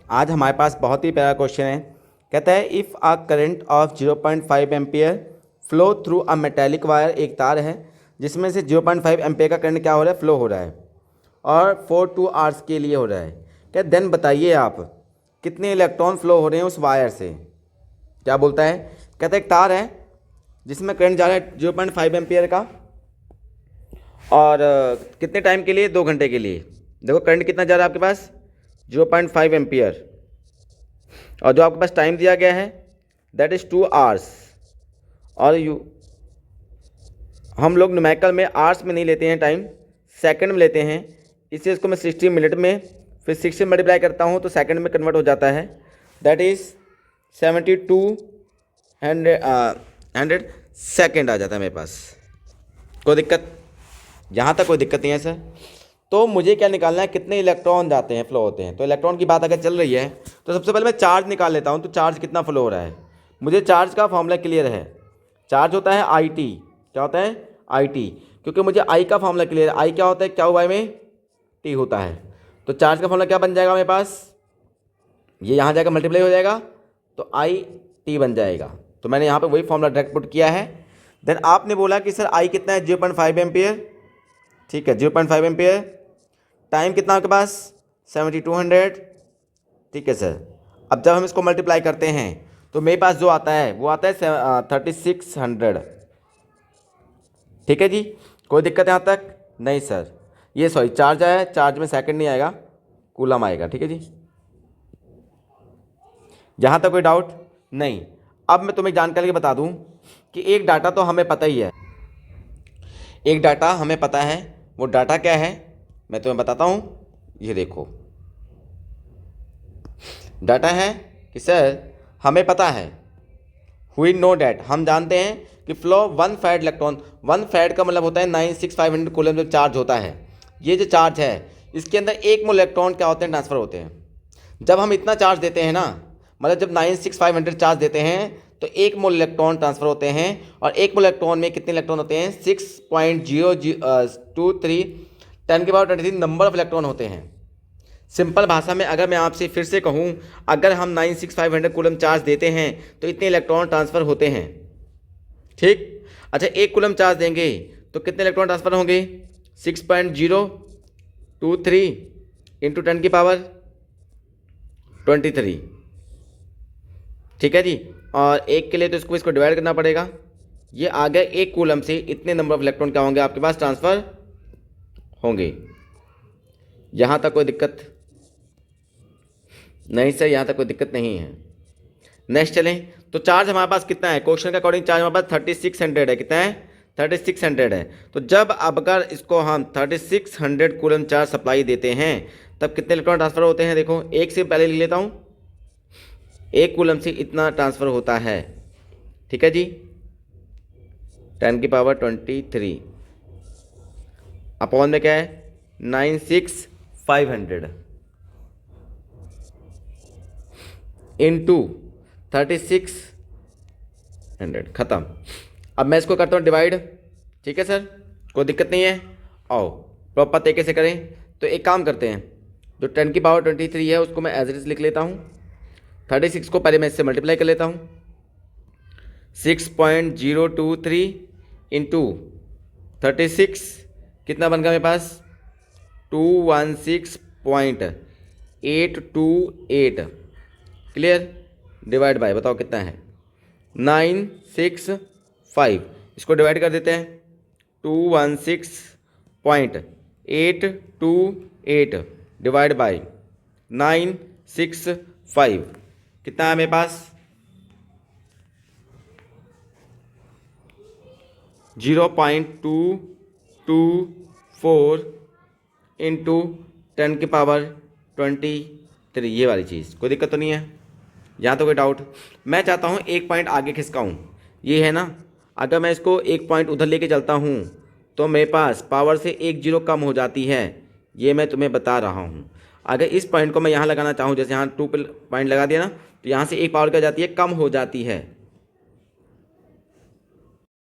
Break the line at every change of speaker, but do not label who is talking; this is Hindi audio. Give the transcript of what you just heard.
आज हमारे पास बहुत ही प्यारा क्वेश्चन है। कहता है if a current of 0.5 ampere flow through a metallic wire, एक तार है जिसमें से 0.5 एम्पियर का करंट क्या हो रहा है, फ्लो हो रहा है और 2 आवर्स के लिए हो रहा है। क्या देन बताइए आप कितने इलेक्ट्रॉन फ्लो हो रहे हैं उस वायर से। क्या बोलता है, कहता है एक तार है जिसमें करंट जा रहा है 0.5 एम्पियर का और कितने टाइम के लिए, 2 घंटे के लिए। देखो करंट कितना जा रहा है आपके पास, 0.5 एम्पियर, और जो आपके पास टाइम दिया गया है दैट इज़ 2 आवर्स। और हम लोग न्यूमेरिकल में आवर्स में नहीं लेते हैं टाइम, सेकंड में लेते हैं, इसलिए इसको मैं 60 मिनट में फिर 6 से मल्टीप्लाई करता हूँ तो सेकंड में कन्वर्ट हो जाता है। दैट इज़ 7200 सेकेंड आ जाता है मेरे पास। कोई दिक्कत, यहाँ तक कोई दिक्कत नहीं है सर। तो मुझे क्या निकालना है, कितने इलेक्ट्रॉन जाते हैं, फ्लो होते हैं। तो इलेक्ट्रॉन की बात अगर चल रही है तो सबसे पहले मैं चार्ज निकाल लेता हूँ। तो चार्ज कितना फ्लो हो रहा है, मुझे चार्ज का फॉर्मूला क्लियर है। चार्ज होता है आई टी। क्या होता है, आई टी, क्योंकि मुझे आई का फॉर्मूला क्लियर है। आई क्या होता है, क्या हुआ में टी होता है। तो चार्ज का फॉर्मूला क्या बन जाएगा मेरे पास, ये यहाँ जाएगा मल्टीप्लाई हो जाएगा तो आई टी बन जाएगा। तो मैंने यहाँ पे वही फॉर्मूला डायरेक्ट पुट किया है। देन आपने बोला कि सर आई कितना है, 0.5 एम्पियर। ठीक है, 0.5 एम्पियर। टाइम कितना आपके पास, 7200। ठीक है सर। अब जब हम इसको मल्टीप्लाई करते हैं तो मेरे पास जो आता है वो आता है 3600। ठीक है जी, कोई दिक्कत यहाँ तक नहीं सर। ये सॉरी चार्ज आया है, चार्ज में सेकंड नहीं आएगा, कूलम आएगा। ठीक है जी, यहाँ तक कोई डाउट नहीं। अब मैं तुम्हें जानकारी बता दूं कि एक डाटा तो हमें पता ही है, एक डाटा हमें पता है। वो डाटा क्या है मैं तुम्हें बताता हूँ। ये देखो डाटा है कि सर हमें पता है, वी नो डैट, हम जानते हैं कि फ्लो 1 फैड इलेक्ट्रॉन, 1 फैड का मतलब होता है 96500 कूलम जो चार्ज होता है। ये जो चार्ज है इसके अंदर 1 मोल इलेक्ट्रॉन क्या होते हैं, ट्रांसफ़र होते हैं। जब हम इतना चार्ज देते हैं ना, मतलब जब 96500 चार्ज देते हैं तो 1 मोल इलेक्ट्रॉन ट्रांसफ़र होते हैं। और 1 मोल इलेक्ट्रॉन में कितने इलेक्ट्रॉन होते हैं, 6.023 10⁻23 नंबर ऑफ इलेक्ट्रॉन होते हैं। सिंपल भाषा में अगर मैं आपसे फिर से कहूँ, अगर हम 96500 कूलम चार्ज देते हैं तो इतने इलेक्ट्रॉन ट्रांसफ़र होते हैं। ठीक, अच्छा 1 कूलम चार्ज देंगे तो कितने इलेक्ट्रॉन ट्रांसफ़र होंगे, 6.023 इंटू 10⁻23। ठीक है जी, और 1 के लिए तो इसको डिवाइड करना पड़ेगा। ये आ गया 1 कूलम से इतने नंबर ऑफ इलेक्ट्रॉन क्या होंगे आपके पास, ट्रांसफ़र होंगे। यहाँ तक कोई दिक्कत नहीं सर, यहाँ तक कोई दिक्कत नहीं है। नेक्स्ट चलें, तो चार्ज हमारे पास कितना है, क्वेश्चन के अकॉर्डिंग चार्ज हमारे पास 3600 है। कितना है, 3600 है। तो जब अब अगर इसको हम 3600 कूलम चार्ज सप्लाई देते हैं तब कितने इलेक्ट्रॉन ट्रांसफ़र होते हैं। देखो 1 से पहले लिख लेता हूँ, 1 कूलम से इतना ट्रांसफ़र होता है। ठीक है जी, 10⁻23 अपॉन में क्या है, 96500 इंटू 3600, ख़त्म। अब मैं इसको करता हूँ डिवाइड। ठीक है सर, कोई दिक्कत नहीं है। आओ प्रॉपर तरीके से करें। तो एक काम करते हैं, जो 10⁻23 है उसको मैं एज इट इज़ लिख लेता हूँ। 36 को पहले मैं इससे मल्टीप्लाई कर लेता हूँ। 6.023 इंटू 36 कितना बन गया मेरे पास, 216.828। क्लियर, डिवाइड बाय बताओ कितना है, 965। इसको डिवाइड कर देते हैं, 216.828 डिवाइड बाय 965 कितना है मेरे पास, 0.224 इंटू 10⁻23। ये वाली चीज़, कोई दिक्कत तो नहीं है, यहाँ तो कोई डाउट। मैं चाहता हूँ 1 पॉइंट आगे खिसकाऊँ, ये है ना। अगर मैं इसको 1 पॉइंट उधर लेके चलता हूँ तो मेरे पास पावर से 1 जीरो कम हो जाती है, ये मैं तुम्हें बता रहा हूँ। अगर इस पॉइंट को मैं यहाँ लगाना चाहूँ, जैसे यहाँ 2 पॉइंट लगा दिया ना, तो यहाँ से 1 पावर क्या जाती है, कम हो जाती है।